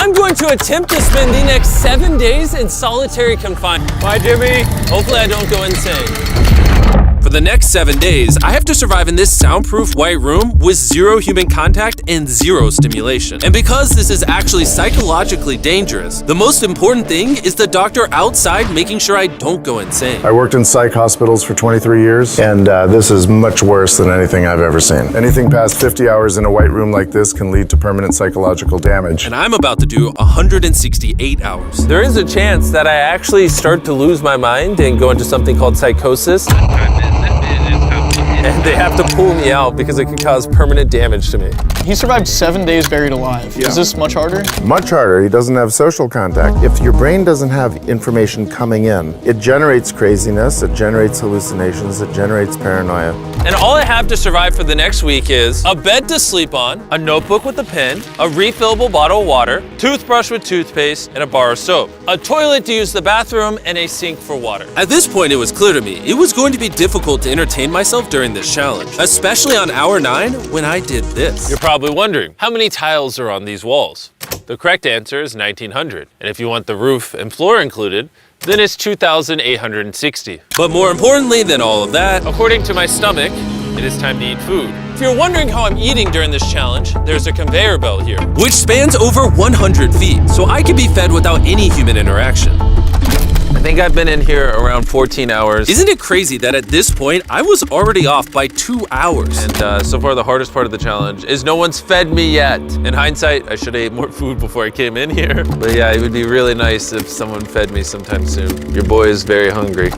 I'm going to attempt to spend the next 7 days in solitary confinement. Bye, Jimmy. Hopefully I don't go insane. For the next 7 days, I have to survive in this soundproof white room with 0 human contact and 0 stimulation. And because this is actually psychologically dangerous, the most important thing is the doctor outside making sure I don't go insane. I worked in psych hospitals for 23 years, and this is much worse than anything I've ever seen. Anything past 50 hours in a white room like this can lead to permanent psychological damage. And I'm about to do 168 hours. There is a chance that I actually start to lose my mind and go into something called psychosis. And they have to pull me out because it could cause permanent damage to me. He survived 7 days buried alive. Yeah. Is this much harder? Much harder. He doesn't have social contact. If your brain doesn't have information coming in, it generates craziness, it generates hallucinations, it generates paranoia. And all I have to survive for the next week is a bed to sleep on, a notebook with a pen, a refillable bottle of water, toothbrush with toothpaste, and a bar of soap, a toilet to use the bathroom, and a sink for water. At this point, it was clear to me it was going to be difficult to entertain myself during this challenge, especially on hour 9 when I did this. You're probably wondering, how many tiles are on these walls? The correct answer is 1,900. And if you want the roof and floor included, then it's 2,860. But more importantly than all of that, According to my stomach, it is time to eat food. If you're wondering how I'm eating during this challenge, there's a conveyor belt here. which spans over 100 feet, so I can be fed without any human interaction. I think I've been in here around 14 hours. Isn't it crazy that at this point, I was already off by 2 hours? And so far the hardest part of the challenge is no one's fed me yet. In hindsight, I should have ate more food before I came in here. But yeah, it would be really nice if someone fed me sometime soon. Your boy is very hungry.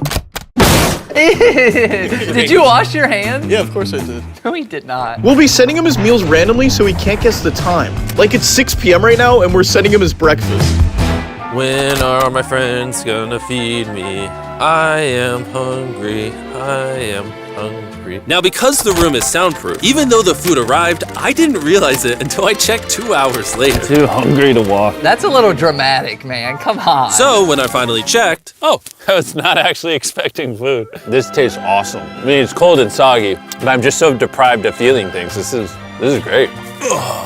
Did you wash your hands? Yeah, of course I did. No, he did not. We'll be sending him his meals randomly so he can't guess the time. Like it's 6 p.m. right now and we're sending him his breakfast. When are my friends gonna feed me? I am hungry, I am hungry. Now, because the room is soundproof, even though the food arrived, I didn't realize it until I checked 2 hours later. Too hungry to walk. That's a little dramatic, man. Come on. So when I finally checked, Oh, I was not actually expecting food. This tastes awesome. I mean, it's cold and soggy, but I'm just so deprived of feeling things. This is great.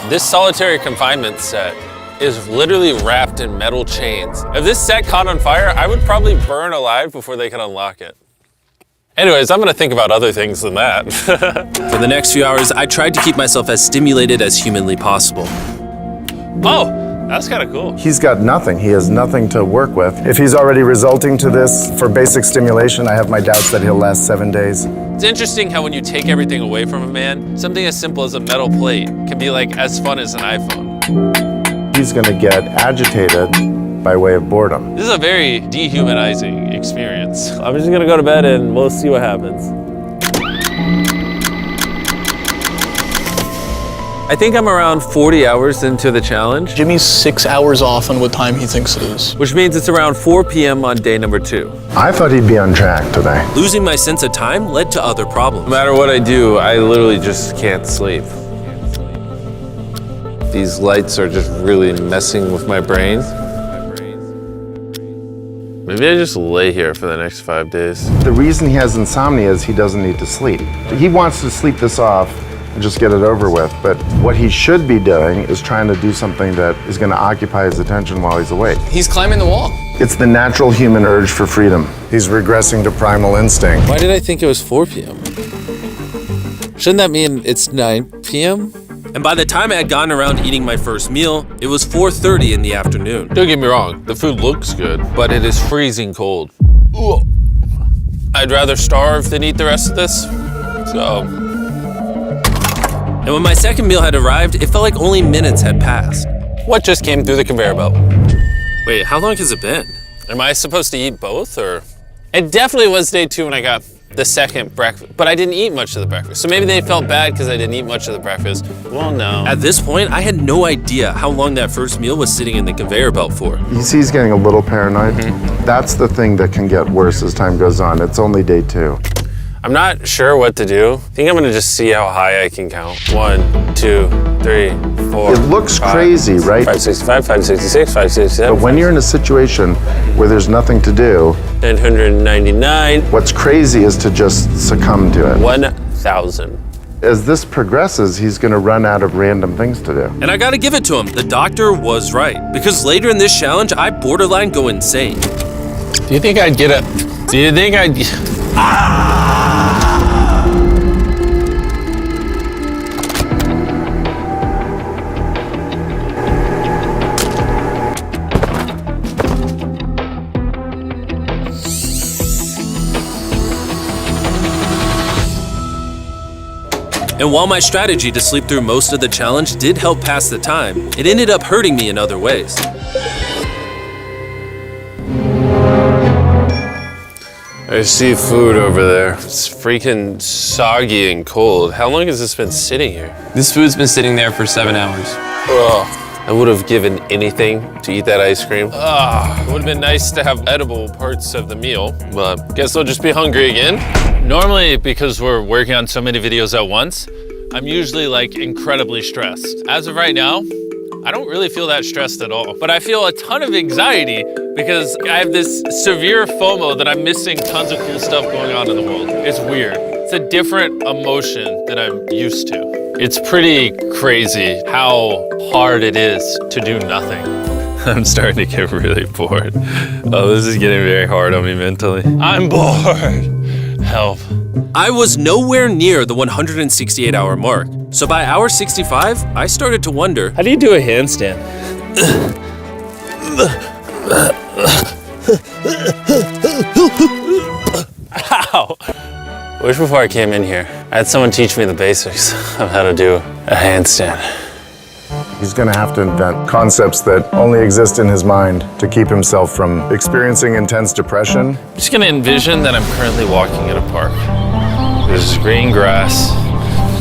This solitary confinement set is literally wrapped in metal chains. If this set caught on fire, I would probably burn alive before they could unlock it. Anyways, I'm gonna think about other things than that. for the next few hours, I tried to keep myself as stimulated as humanly possible. Oh, that's kind of cool. He's got nothing. He has nothing to work with. If he's already resulting to this for basic stimulation, I have my doubts that he'll last 7 days. It's interesting how when you take everything away from a man, something as simple as a metal plate can be like as fun as an iPhone. He's going to get agitated by way of boredom. This is a very dehumanizing experience. I'm just gonna go to bed and we'll see what happens. I think I'm around 40 hours into the challenge, Jimmy's 6 hours off on what time he thinks it is. which means it's around 4 p.m. on day number 2. I thought he'd be on track today. Losing my sense of time led to other problems. No matter what I do, I literally just can't sleep. These lights are just really messing with my brain. Maybe I just lay here for the next 5 days. The reason he has insomnia is he doesn't need to sleep. He wants to sleep this off and just get it over with, but what he should be doing is trying to do something that is going to occupy his attention while he's awake. He's climbing the wall. It's the natural human urge for freedom. He's regressing to primal instinct. Why did I think it was 4 p.m.? Shouldn't that mean it's 9 p.m.? And by the time I had gotten around to eating my first meal, it was 4:30 in the afternoon. Don't get me wrong, the food looks good, but it is freezing cold. I'd rather starve than eat the rest of this, so. And when my second meal had arrived, it felt like only minutes had passed. What just came through the conveyor belt? Wait, how long has it been? Am I supposed to eat both, or? It definitely was day 2 when I got the second breakfast, but I didn't eat much of the breakfast. So maybe they felt bad because I didn't eat much of the breakfast. Well, no. At this point, I had no idea how long that first meal was sitting in the conveyor belt for. You see he's getting a little paranoid? That's the thing that can get worse as time goes on. It's only day 2. I'm not sure what to do. I think I'm gonna just see how high I can count. 1, 2, 3, 4. It looks crazy, right? 565, 566, 567. But when you're in a situation where there's nothing to do, 999. what's crazy is to just succumb to it. 1,000. As this progresses, he's gonna run out of random things to do. And I gotta give it to him, the doctor was right. Because later in this challenge, I borderline go insane. Do you think I'd get a... Do you think I'd... And while my strategy to sleep through most of the challenge did help pass the time, it ended up hurting me in other ways. I see food over there. It's freaking soggy and cold. How long has this been sitting here? This food's been sitting there for 7 hours. Ugh. I would have given anything to eat that ice cream. It would have been nice to have edible parts of the meal, but guess I'll just be hungry again. Normally, because we're working on so many videos at once, I'm usually like incredibly stressed. As of right now, I don't really feel that stressed at all, but I feel a ton of anxiety because I have this severe FOMO that I'm missing tons of cool stuff going on in the world. It's weird. It's a different emotion than I'm used to. It's pretty crazy how hard it is to do nothing. I'm starting to get really bored. Oh, this is getting very hard on me mentally. I'm bored. Help. I was nowhere near the 168-hour mark. So by hour 65, I started to wonder, How do you do a handstand? Ow. I wish before I came in here, I had someone teach me the basics of how to do a handstand. He's gonna have to invent concepts that only exist in his mind to keep himself from experiencing intense depression. I'm just gonna envision that I'm currently walking in a park. There's green grass,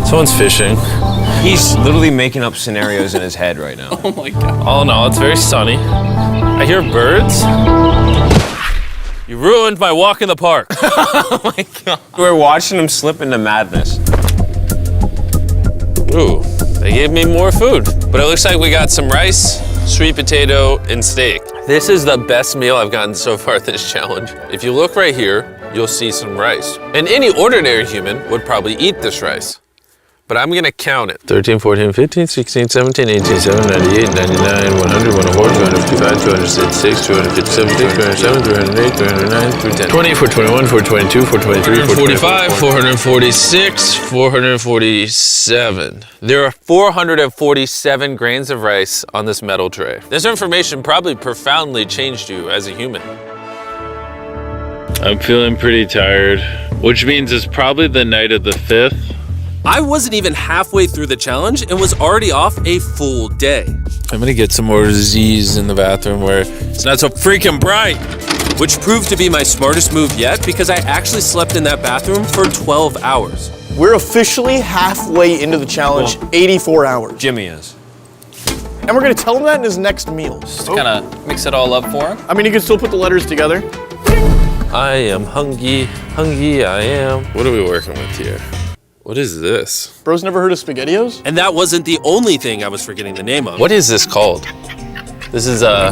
someone's fishing. He's literally making up scenarios in his head right now. Oh my God. All in all, it's very sunny. I hear birds. You ruined my walk in the park. Oh my God. We're watching him slip into madness. Ooh, they gave me more food. But it looks like we got some rice, sweet potato, and steak. This is the best meal I've gotten so far this challenge. If you look right here, you'll see some rice. And any ordinary human would probably eat this rice. But I'm gonna count it. 13, 14, 15, 16, 17, 18, 17, 98, 99, 100, 104, 255, 266, 257, 207, 308, 309, 310. 20, 421, 422, 423, 445, 446, 447. There are 447 grains of rice on this metal tray. This information probably profoundly changed you as a human. I'm feeling pretty tired, which means it's probably the night of the 5th. I wasn't even halfway through the challenge and was already off a full day. I'm gonna get some more Z's in the bathroom where it's not so freaking bright. Which proved to be my smartest move yet because I actually slept in that bathroom for 12 hours. We're officially halfway into the challenge, 84 hours. Jimmy is. And we're gonna tell him that in his next meal. Just kind of mix it all up for him. I mean, you can still put the letters together. I am hungry, hungry I am. What are we working with here? What is this? Bro's never heard of SpaghettiOs? And that wasn't the only thing I was forgetting the name of. What is this called? This is a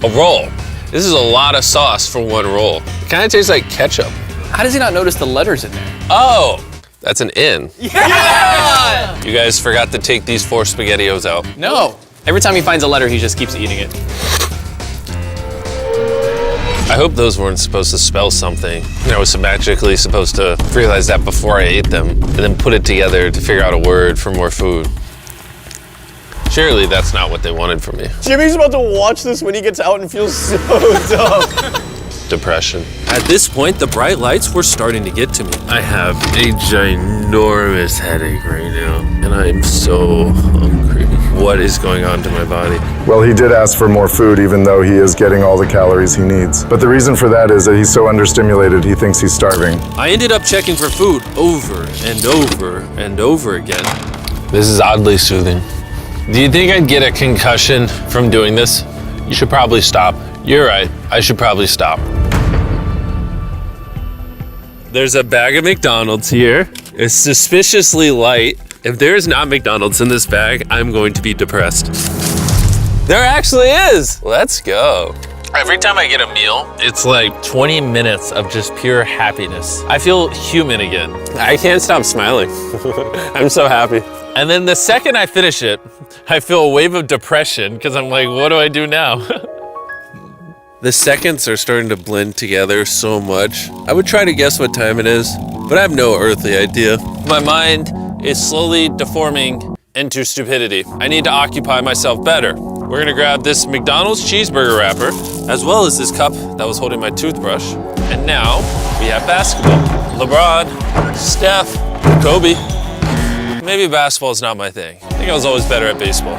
roll. This is a lot of sauce for one roll. It kind of tastes like ketchup. How does he not notice the letters in there? Oh, that's an N. Yeah! You guys forgot to take these 4 SpaghettiOs out. No. Every time he finds a letter, he just keeps eating it. I hope those weren't supposed to spell something. I was magically supposed to realize that before I ate them and then put it together to figure out a word for more food. Surely that's not what they wanted from me. Jimmy's about to watch this when he gets out and feels so dumb. Depression. At this point, the bright lights were starting to get to me. I have a ginormous headache right now, and I am so hungry. What is going on to my body? Well, he did ask for more food even though he is getting all the calories he needs. But the reason for that is that he's so understimulated, he thinks he's starving. I ended up checking for food over and over and over again. This is oddly soothing. Do you think I'd get a concussion from doing this? You should probably stop. You're right, I should probably stop. There's a bag of McDonald's here. It's suspiciously light. If there is not McDonald's in this bag, I'm going to be depressed. There actually is. Let's go. Every time I get a meal, it's like 20 minutes of just pure happiness. I feel human again. I can't stop smiling. I'm so happy. And then the second I finish it, I feel a wave of depression because I'm like, what do I do now? The seconds are starting to blend together so much. I would try to guess what time it is, but I have no earthly idea. My mind is slowly deforming into stupidity. I need to occupy myself better. We're gonna grab this McDonald's cheeseburger wrapper, as well as this cup that was holding my toothbrush. And now we have basketball. LeBron, Steph, Kobe. Maybe basketball is not my thing. I think I was always better at baseball.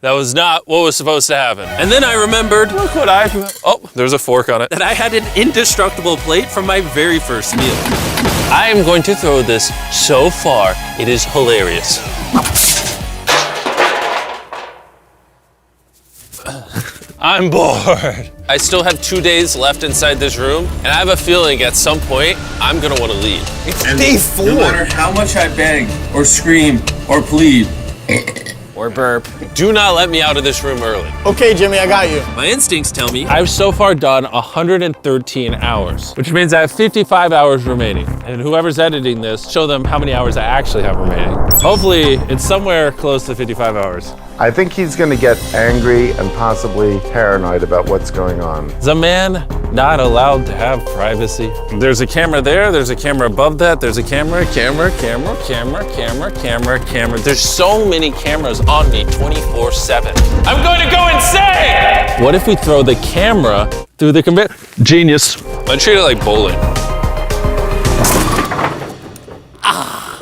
That was not what was supposed to happen. And then I remembered, look what oh, there's a fork on it, that I had an indestructible plate from my very first meal. I am going to throw this so far, it is hilarious. I'm bored. I still have 2 days left inside this room, and I have a feeling at some point, I'm gonna wanna leave. It's day 4. No matter how much I beg, or scream, or plead, Or burp. Do not let me out of this room early. Okay, Jimmy, I got you. My instincts tell me I've so far done 113 hours, which means I have 55 hours remaining. And whoever's editing this, show them how many hours I actually have remaining. Hopefully, it's somewhere close to 55 hours. I think he's going to get angry and possibly paranoid about what's going on. Is a man not allowed to have privacy? There's a camera there, there's a camera above that, there's a camera. There's so many cameras on me 24/7. I'm going to go insane! What if we throw the camera through the conveyor? Genius. I treat it like bowling. Ah!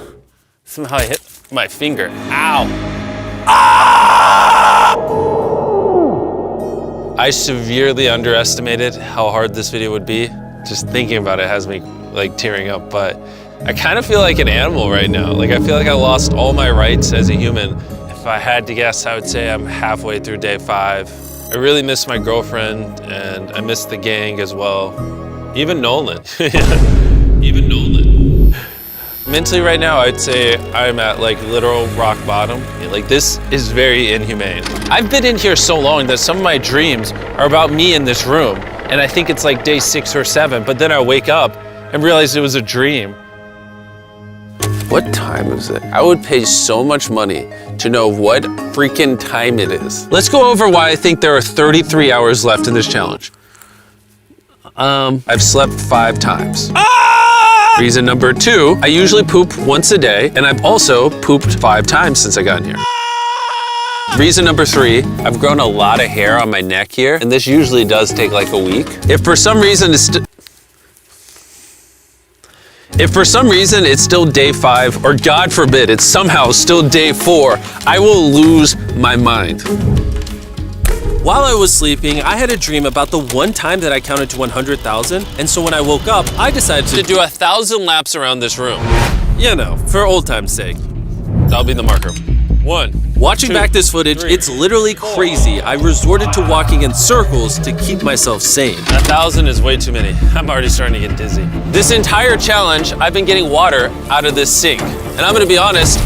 Somehow I hit my finger. Ow. I severely underestimated how hard this video would be. Just thinking about it has me like tearing up, but I kind of feel like an animal right now. Like I feel like I lost all my rights as a human. If I had to guess, I would say I'm halfway through day 5. I really miss my girlfriend and I miss the gang as well. Even Nolan. Even Nolan. Mentally right now, I'd say I'm at like literal rock bottom. Like this is very inhumane. I've been in here so long that some of my dreams are about me in this room. And I think it's like day 6 or 7, but then I wake up and realize it was a dream. What time is it? I would pay so much money to know what freaking time it is. Let's go over why I think there are 33 hours left in this challenge. I've slept 5 times. Reason number 2, I usually poop once a day, and I've also pooped 5 times since I got in here. Reason number 3, I've grown a lot of hair on my neck here, and this usually does take like a week. If for some reason it's still day 5, or God forbid, it's somehow still day 4, I will lose my mind. while I was sleeping, I had a dream about the one time that I counted to 100,000, and so when I woke up, I decided to do 1,000 laps around this room. You know, for old time's sake. That'll be the marker. 1. Watching back this footage, 3, it's literally 4, crazy. I resorted to walking in circles to keep myself sane. 1,000 is way too many. I'm already starting to get dizzy. This entire challenge, I've been getting water out of this sink. And I'm gonna be honest,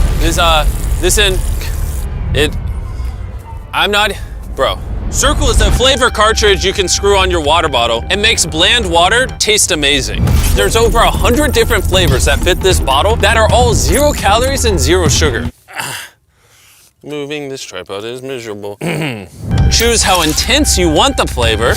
bro. Circle is a flavor cartridge you can screw on your water bottle and makes bland water taste amazing. There's over 100 different flavors that fit this bottle that are all 0 calories and 0 sugar. Moving this tripod is miserable. Choose how intense you want the flavor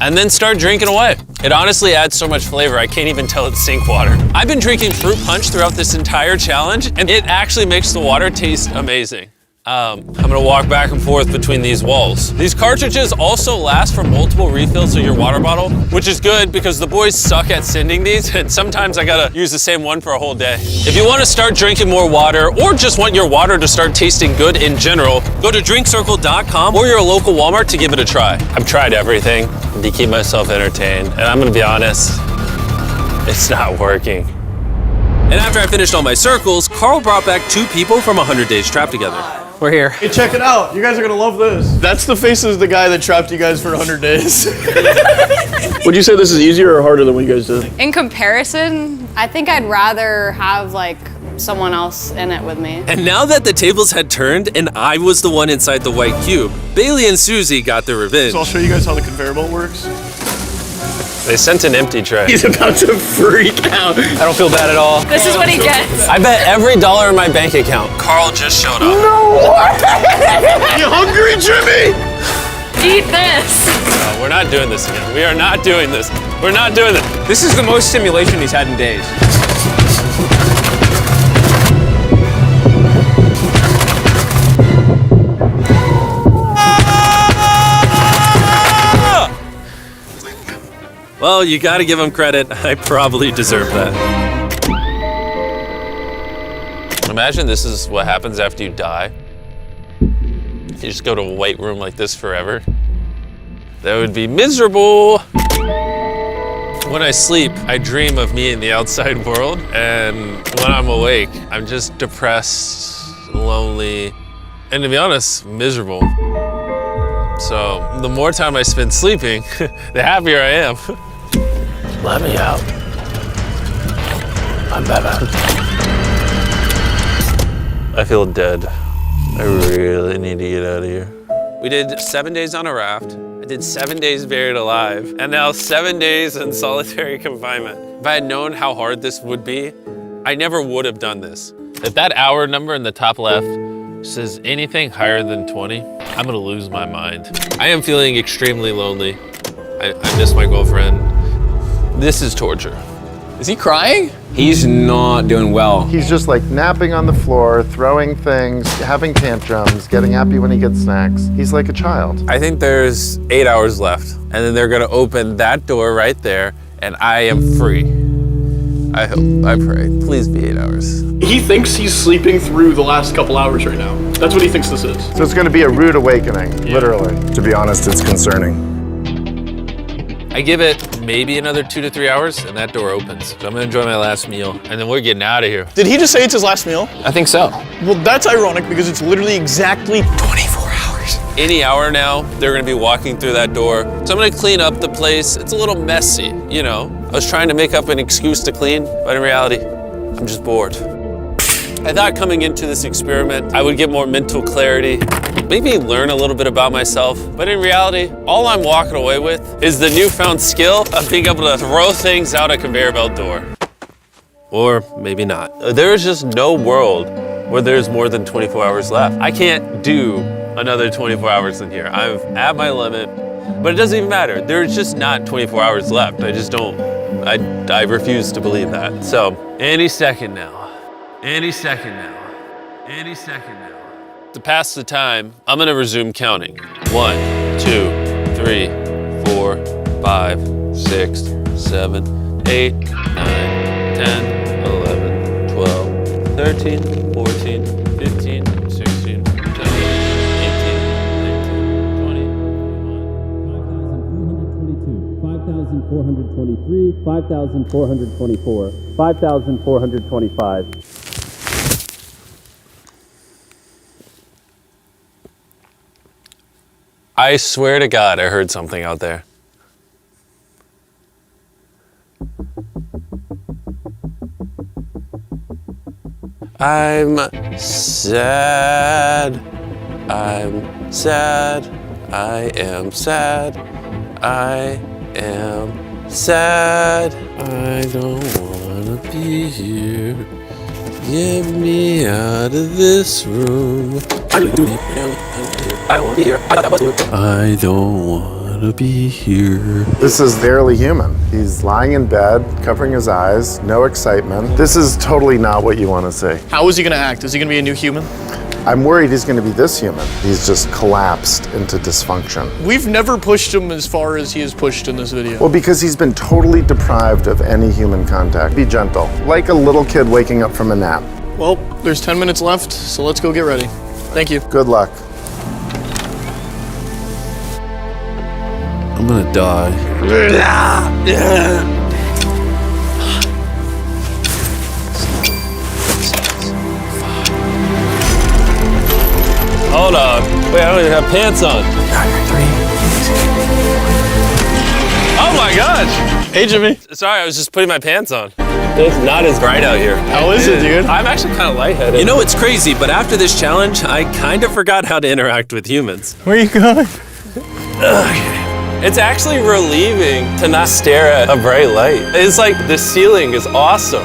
and then start drinking away. It honestly adds so much flavor, I can't even tell it's sink water. I've been drinking fruit punch throughout this entire challenge and it actually makes the water taste amazing. I'm gonna walk back and forth between these walls. These cartridges also last for multiple refills of your water bottle, which is good because the boys suck at sending these and sometimes I gotta use the same one for a whole day. If you wanna start drinking more water or just want your water to start tasting good in general, go to drinkcircle.com or your local Walmart to give it a try. I've tried everything to keep myself entertained and I'm gonna be honest, it's not working. And after I finished all my circles, Carl brought back 2 people from 100 Days Trapped Together. We're here. Hey, check it out. You guys are gonna love this. That's the face of the guy that trapped you guys for 100 days. Would you say this is easier or harder than what you guys did? In comparison, I think I'd rather have like someone else in it with me. And now that the tables had turned and I was the one inside the white cube, Bailey and Susie got their revenge. So I'll show you guys how the conveyor belt works. They sent an empty tray. He's about to freak out. I don't feel bad at all. This is what he gets. I bet every dollar in my bank account. Carl just showed up. You hungry, Jimmy? Eat this. No, we're not doing this again. We are not doing this. We're not doing this. This is the most stimulation he's had in days. Well, you gotta give him credit. I probably deserve that. Imagine this is what happens after you die. You just go to a white room like this forever. That would be miserable. When I sleep, I dream of me in the outside world. And when I'm awake, I'm just depressed, lonely, and to be honest, miserable. So the more time I spend sleeping, the happier I am. Let me out. I'm Batman. I feel dead. I really need to get out of here. We did 7 days on a raft. I did 7 days buried alive, and now 7 days in solitary confinement. If I had known how hard this would be, I never would have done this. If that hour number in the top left says anything higher than 20, I'm gonna lose my mind. I am feeling extremely lonely. I miss my girlfriend. This is torture. Is he crying? He's not doing well. He's just like napping on the floor, throwing things, having tantrums, getting happy when he gets snacks. He's like a child. I think there's 8 hours left, and then they're gonna open that door right there, and I am free. I hope, I pray, please be 8 hours. He thinks he's sleeping through the last couple hours right now. That's what he thinks this is. So it's going to be a rude awakening, literally. To be honest, it's concerning. I give it maybe another 2 to 3 hours, and that door opens. So I'm gonna enjoy my last meal, and then we're getting out of here. Did he just say it's his last meal? I think so. Well, that's ironic because it's literally exactly 24 hours. Any hour now, they're gonna be walking through that door. So I'm gonna clean up the place. It's a little messy, you know. I was trying to make up an excuse to clean, but in reality, I'm just bored. I thought coming into this experiment, I would get more mental clarity, maybe learn a little bit about myself, but in reality, all I'm walking away with is the newfound skill of being able to throw things out a conveyor belt door. Or maybe not. There's just no world where there's more than 24 hours left. I can't do another 24 hours in here. I'm at my limit, but it doesn't even matter. There's just not 24 hours left. I just don't, I refuse to believe that. So, any second now. Any second now. Any second now. To pass the time, I'm gonna resume counting. 1, 2, 3, 4, 5, 6, 7, 8, 9, 10, 11, 12, 13, 14, 15, 16, 17, 18, 19, 20, 5,423, 5,424, 5,425. I swear to God, I heard something out there. I'm sad. I'm sad. I am sad. I am sad. I don't wanna be here. Get me out of this room. I don't wanna be here. I don't wanna be here. This is barely human. He's lying in bed, covering his eyes, no excitement. This is totally not what you want to see. How is he gonna act? Is he gonna be a new human? I'm worried he's going to be this human. He's just collapsed into dysfunction. We've never pushed him as far as he is pushed in this video. Well, because he's been totally deprived of any human contact. Be gentle, like a little kid waking up from a nap. Well, there's 10 minutes left, so let's go get ready. Thank you. Good luck. I'm gonna die. Hold on. Wait, I don't even have pants on. Oh my gosh! Hey, Jimmy. Sorry, I was just putting my pants on. It's not as bright out here. How is it, dude? I'm actually kind of lightheaded. You know, it's crazy, but after this challenge, I kind of forgot how to interact with humans. Where are you going? It's actually relieving to not stare at a bright light. It's like the ceiling is awesome.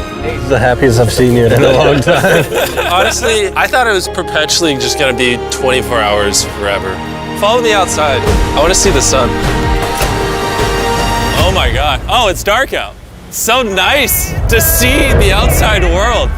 The happiest I've seen you in a long time. Honestly, I thought it was perpetually just gonna be 24 hours forever. Follow me outside. I wanna see the sun. Oh my God. Oh, it's dark out. So nice to see the outside world.